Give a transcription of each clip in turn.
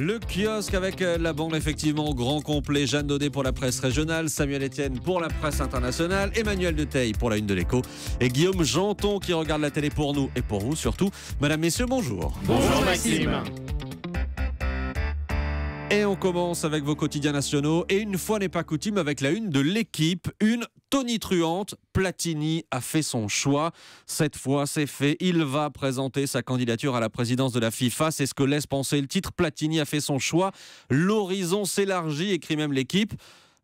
Le kiosque avec la bande effectivement au grand complet. Jeanne Daudet pour la presse régionale, Samuel Etienne pour la presse internationale, Emmanuel Deteille pour la une de l'Écho et Guillaume Janton qui regarde la télé pour nous et pour vous surtout. Mesdames, messieurs, bonjour. Bonjour Maxime. Et on commence avec vos quotidiens nationaux et une fois n'est pas coutume avec la une de l'Équipe, une tonitruante. Platini a fait son choix. Cette fois, c'est fait. Il va présenter sa candidature à la présidence de la FIFA. C'est ce que laisse penser le titre. Platini a fait son choix. L'horizon s'élargit, écrit même l'Équipe.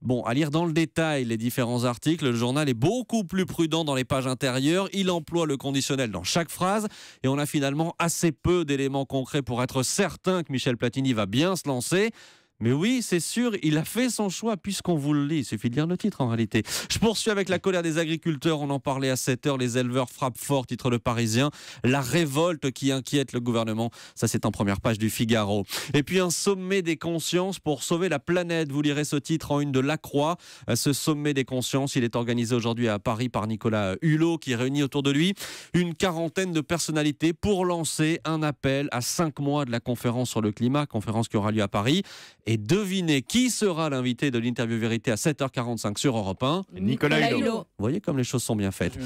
Bon, à lire dans le détail les différents articles, le journal est beaucoup plus prudent dans les pages intérieures. Il emploie le conditionnel dans chaque phrase et on a finalement assez peu d'éléments concrets pour être certain que Michel Platini va bien se lancer. Mais oui, c'est sûr, il a fait son choix puisqu'on vous le lit. Il suffit de lire le titre en réalité. Je poursuis avec la colère des agriculteurs. On en parlait à 7h. Les éleveurs frappent fort, titre Le Parisien. La révolte qui inquiète le gouvernement. Ça, c'est en première page du Figaro. Et puis un sommet des consciences pour sauver la planète. Vous lirez ce titre en une de La Croix. Ce sommet des consciences, il est organisé aujourd'hui à Paris par Nicolas Hulot qui réunit autour de lui une quarantaine de personnalités pour lancer un appel à 5 mois de la conférence sur le climat, conférence qui aura lieu à Paris. Et devinez qui sera l'invité de l'interview vérité à 7h45 sur Europe 1. Nicolas Hulot. Vous voyez comme les choses sont bien faites.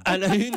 À la une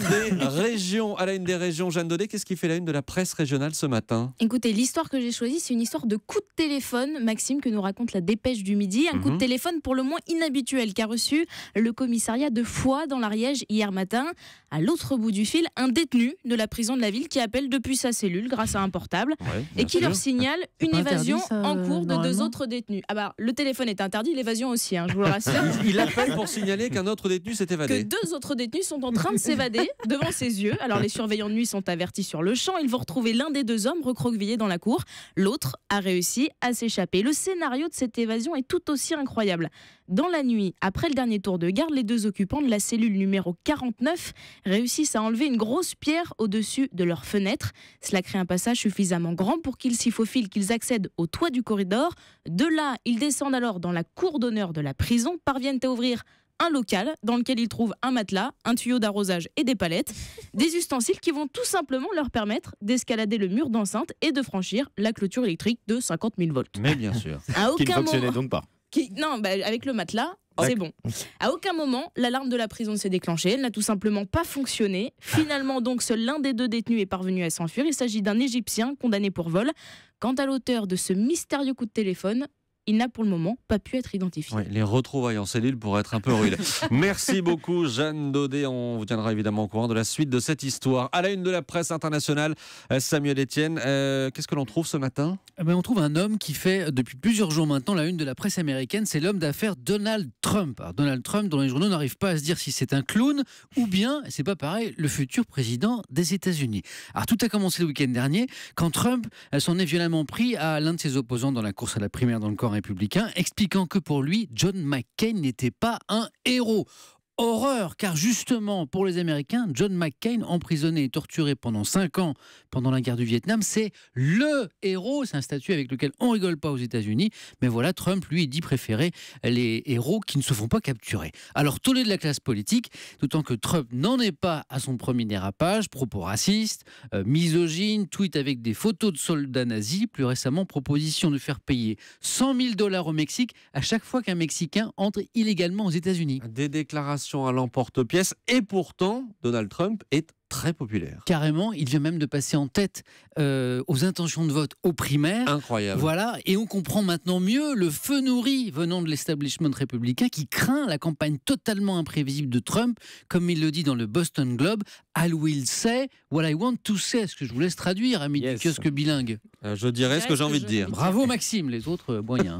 des régions, Jeanne Daudet, qu'est-ce qui fait la une de la presse régionale ce matin? Écoutez, l'histoire que j'ai choisie, c'est une histoire de coup de téléphone, Maxime, que nous raconte la Dépêche du Midi. Un coup de téléphone pour le moins inhabituel qu'a reçu le commissariat de Foix dans l'Ariège hier matin. À l'autre bout du fil, un détenu de la prison de la ville qui appelle depuis sa cellule grâce à un portable et qui leur signale une évasion en cours de 2 autres détenus. Ah bah, le téléphone est interdit, l'évasion aussi, je vous le rassure. Il appelle pour signaler qu'un autre détenu s'est évadé. Que 2 autres détenus sont en train de s'évader devant ses yeux. Alors les surveillants de nuit sont avertis sur le champ. Ils vont retrouver l'un des 2 hommes recroquevillé dans la cour. L'autre a réussi à s'échapper. Le scénario de cette évasion est tout aussi incroyable. Dans la nuit, après le dernier tour de garde, les 2 occupants de la cellule numéro 49 réussissent à enlever une grosse pierre au-dessus de leur fenêtre. Cela crée un passage suffisamment grand pour qu'ils s'y faufilent, qu'ils accèdent au toit du corridor. De là, ils descendent alors dans la cour d'honneur de la prison, parviennent à ouvrir un local dans lequel ils trouvent un matelas, un tuyau d'arrosage et des palettes, des ustensiles qui vont tout simplement leur permettre d'escalader le mur d'enceinte et de franchir la clôture électrique de 50 000 volts. Mais bien sûr. Qui ne fonctionnait donc pas. Avec le matelas, c'est bon. À aucun moment, l'alarme de la prison s'est déclenchée. Elle n'a tout simplement pas fonctionné. Finalement, donc, seul l'un des 2 détenus est parvenu à s'enfuir. Il s'agit d'un Égyptien condamné pour vol. Quant à l'auteur de ce mystérieux coup de téléphone, il n'a pour le moment pas pu être identifié. Oui, les retrouvailles en cellule pourraient être un peu rudes. Merci beaucoup Jeanne Daudet. On vous tiendra évidemment au courant de la suite de cette histoire. À la une de la presse internationale, Samuel Etienne, qu'est-ce que l'on trouve ce matin? On trouve un homme qui fait depuis plusieurs jours maintenant la une de la presse américaine. C'est l'homme d'affaires Donald Trump. Alors, Donald Trump, dont les journaux n'arrivent pas à se dire si c'est un clown ou bien, c'est pas pareil, le futur président des États-Unis. Alors tout a commencé le week-end dernier quand Trump s'en est violemment pris à l'un de ses opposants dans la course à la primaire dans le camp républicain, expliquant que pour lui, John McCain n'était pas un héros. Horreur, car justement, pour les Américains, John McCain, emprisonné et torturé pendant 5 ans pendant la guerre du Vietnam, c'est le héros. C'est un statut avec lequel on rigole pas aux États-Unis. Mais voilà, Trump, lui, dit préférer les héros qui ne se font pas capturer. Alors, tollé de la classe politique, d'autant que Trump n'en est pas à son premier dérapage, propos racistes, misogynes, tweet avec des photos de soldats nazis, plus récemment, proposition de faire payer $100 000 au Mexique à chaque fois qu'un Mexicain entre illégalement aux États-Unis. Des déclarations à l'emporte-pièce et pourtant Donald Trump est très populaire. Carrément, il vient même de passer en tête aux intentions de vote aux primaires. Incroyable. Voilà, et on comprend maintenant mieux le feu nourri venant de l'establishment républicain qui craint la campagne totalement imprévisible de Trump, comme il le dit dans le Boston Globe. I will say what I want to say. Est-ce que je vous laisse traduire, ami du kiosque bilingue? Je dirais ce que j'ai envie de dire. Bravo Maxime, les autres moyens.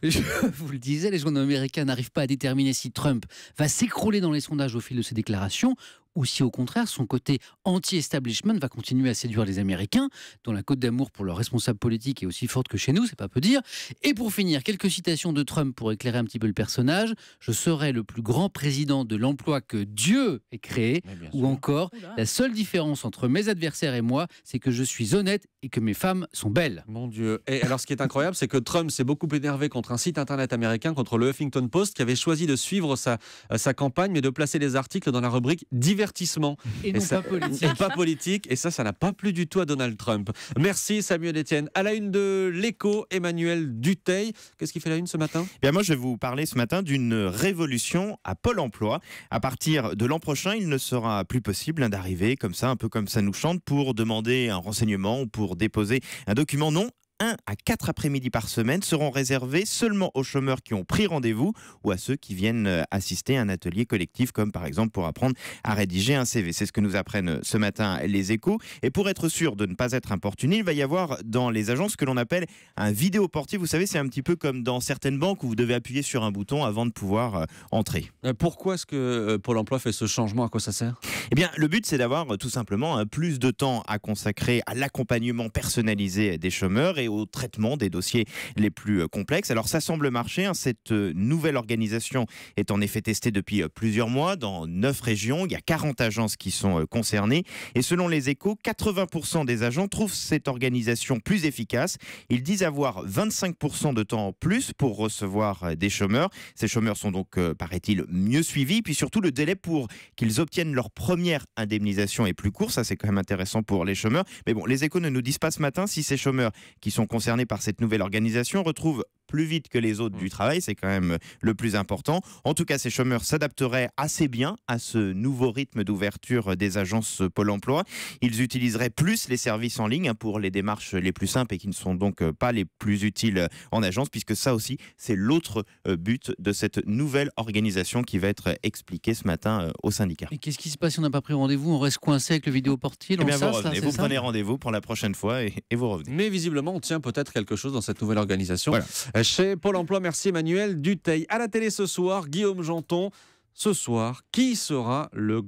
Je vous le disais, les journaux américains n'arrivent pas à déterminer si Trump va s'écrouler dans les sondages au fil de ses déclarations ou si au contraire son côté anti-establishment va continuer à séduire les Américains, dont la cote d'amour pour leurs responsables politiques est aussi forte que chez nous, c'est pas peu dire. Et pour finir, quelques citations de Trump pour éclairer un petit peu le personnage. Je serai le plus grand président de l'emploi que Dieu ait créé. Ou encore, la seule différence entre mes adversaires et moi, c'est que je suis honnête et que mes femmes sont belles. Mon Dieu. Et alors ce qui est incroyable, c'est que Trump s'est beaucoup énervé contre un site internet américain, contre le Huffington Post, qui avait choisi de suivre sa campagne, mais de placer les articles dans la rubrique divers divertissement. Et non pas politique. Et pas politique. Et ça n'a pas plu du tout à Donald Trump. Merci Samuel Etienne. À la une de l'Écho, Emmanuel Dutheil. Qu'est-ce qui fait la une ce matin ? Bien, moi, je vais vous parler ce matin d'une révolution à Pôle emploi. À partir de l'an prochain, il ne sera plus possible d'arriver comme ça, un peu comme ça nous chante, pour demander un renseignement ou pour déposer un document. Non. 1 à 4 après-midi par semaine seront réservés seulement aux chômeurs qui ont pris rendez-vous ou à ceux qui viennent assister à un atelier collectif, comme par exemple pour apprendre à rédiger un CV. C'est ce que nous apprennent ce matin les Échos. Et pour être sûr de ne pas être importuné, il va y avoir dans les agences ce que l'on appelle un vidéoportier. Vous savez, c'est un petit peu comme dans certaines banques où vous devez appuyer sur un bouton avant de pouvoir entrer. Pourquoi est-ce que Pôle emploi fait ce changement ? À quoi ça sert ? Eh bien, le but, c'est d'avoir tout simplement plus de temps à consacrer à l'accompagnement personnalisé des chômeurs et au traitement des dossiers les plus complexes. Alors, ça semble marcher. Cette nouvelle organisation est en effet testée depuis plusieurs mois dans 9 régions. Il y a 40 agences qui sont concernées. Et selon les Échos, 80% des agents trouvent cette organisation plus efficace. Ils disent avoir 25% de temps en plus pour recevoir des chômeurs. Ces chômeurs sont donc, paraît-il, mieux suivis. Puis surtout, le délai pour qu'ils obtiennent leur première indemnisation est plus court. Ça, c'est quand même intéressant pour les chômeurs. Mais bon, les Échos ne nous disent pas ce matin si ces chômeurs qui sont concernés par cette nouvelle organisation retrouvent plus vite que les autres du travail. C'est quand même le plus important. En tout cas, ces chômeurs s'adapteraient assez bien à ce nouveau rythme d'ouverture des agences Pôle emploi. Ils utiliseraient plus les services en ligne pour les démarches les plus simples et qui ne sont donc pas les plus utiles en agence, puisque ça aussi, c'est l'autre but de cette nouvelle organisation qui va être expliquée ce matin au syndicat. Et qu'est-ce qui se passe si on n'a pas pris rendez-vous ? On reste coincé avec le vidéoportier Eh bien, dans vous le sas, revenez, là, vous c'est ça prenez rendez-vous pour la prochaine fois et vous revenez. Mais visiblement, on tient peut-être quelque chose dans cette nouvelle organisation. Voilà. Chez Pôle emploi, merci Emmanuel Dutheil. À la télé ce soir, Guillaume Janton. Ce soir, qui sera le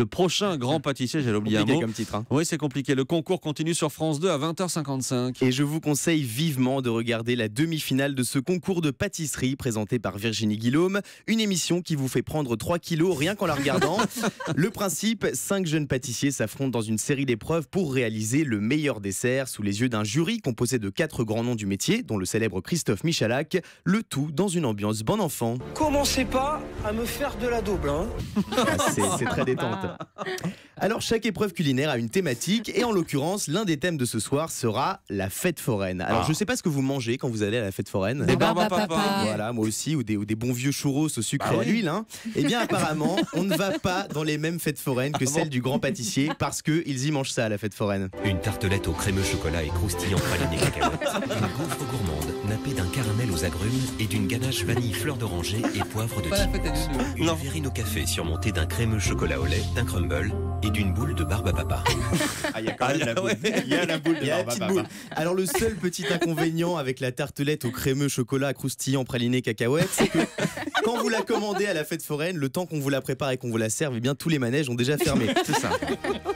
prochain grand pâtissier ? J'allais oublier un Compliqué mot. comme titre. Oui, c'est compliqué. Le concours continue sur France 2 à 20h55. Et je vous conseille vivement de regarder la demi-finale de ce concours de pâtisserie présenté par Virginie Guillaume. Une émission qui vous fait prendre 3 kilos rien qu'en la regardant. Le principe, 5 jeunes pâtissiers s'affrontent dans une série d'épreuves pour réaliser le meilleur dessert sous les yeux d'un jury composé de 4 grands noms du métier, dont le célèbre Christophe Michalak. Le tout dans une ambiance bon enfant. Commencez pas à me faire de la daube, hein. C'est très détente. Alors, chaque épreuve culinaire a une thématique et en l'occurrence, l'un des thèmes de ce soir sera la fête foraine. Alors, je sais pas ce que vous mangez quand vous allez à la fête foraine. Des barbes à papa. Voilà, moi aussi, ou des bons vieux churros au sucre et à l'huile. Hein. Eh bien, apparemment, on ne va pas dans les mêmes fêtes foraines que celles du grand pâtissier parce qu'ils y mangent ça à la fête foraine. Une tartelette au crémeux chocolat et croustillant praliné cacahuète. Une gaufre gourmande nappée d'un caramel aux agrumes et d'une ganache vanille fleur d'oranger et poivre de Tipos. Une verrine au café surmontée d'un crémeux chocolat au lait, d'un crumble et d'une boule de barbe à papa. Ah, il y a quand même la boule. Il y a la boule de Il y a la barbe à petite papa. boule. Alors le seul petit inconvénient avec la tartelette au crémeux chocolat croustillant praliné cacahuète, c'est que quand vous la commandez à la fête foraine, le temps qu'on vous la prépare et qu'on vous la serve, eh bien tous les manèges ont déjà fermé. C'est ça.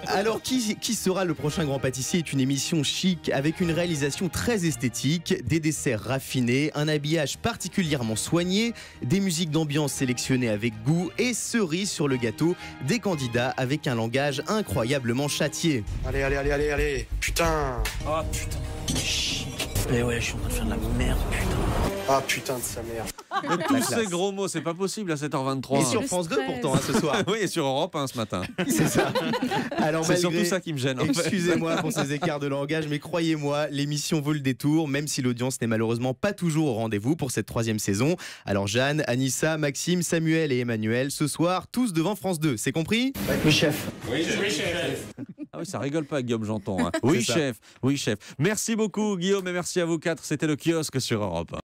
Alors qui sera le prochain grand pâtissier est une émission chic avec une réalisation très esthétique, des desserts raffinés, un habillage particulièrement soigné, des musiques d'ambiance sélectionnées avec goût et cerise sur le gâteau, des candidats avec un langage incroyablement châtié. Allez. Putain. Ah putain. Mais ouais, je suis en train de faire de la merde, putain. Ah putain de sa mère. Tous ces gros mots, c'est pas possible à 7h23. Et sur France 2 pourtant hein, ce soir. Oui, et sur Europe 1 ce matin. C'est ça. Alors C'est malgré... surtout ça qui me gêne. En fait. Excusez-moi pour ces écarts de langage, mais croyez-moi, l'émission vaut le détour, même si l'audience n'est malheureusement pas toujours au rendez-vous pour cette 3e saison. Alors Jeanne, Anissa, Maxime, Samuel et Emmanuel, ce soir, tous devant France 2, c'est compris ? Oui, chef. Ah oui, ça rigole pas, Guillaume Janton. Hein. Oui, C'est ça. chef. Oui, chef. Merci beaucoup, Guillaume, et merci à vous 4. C'était le kiosque sur Europe 1.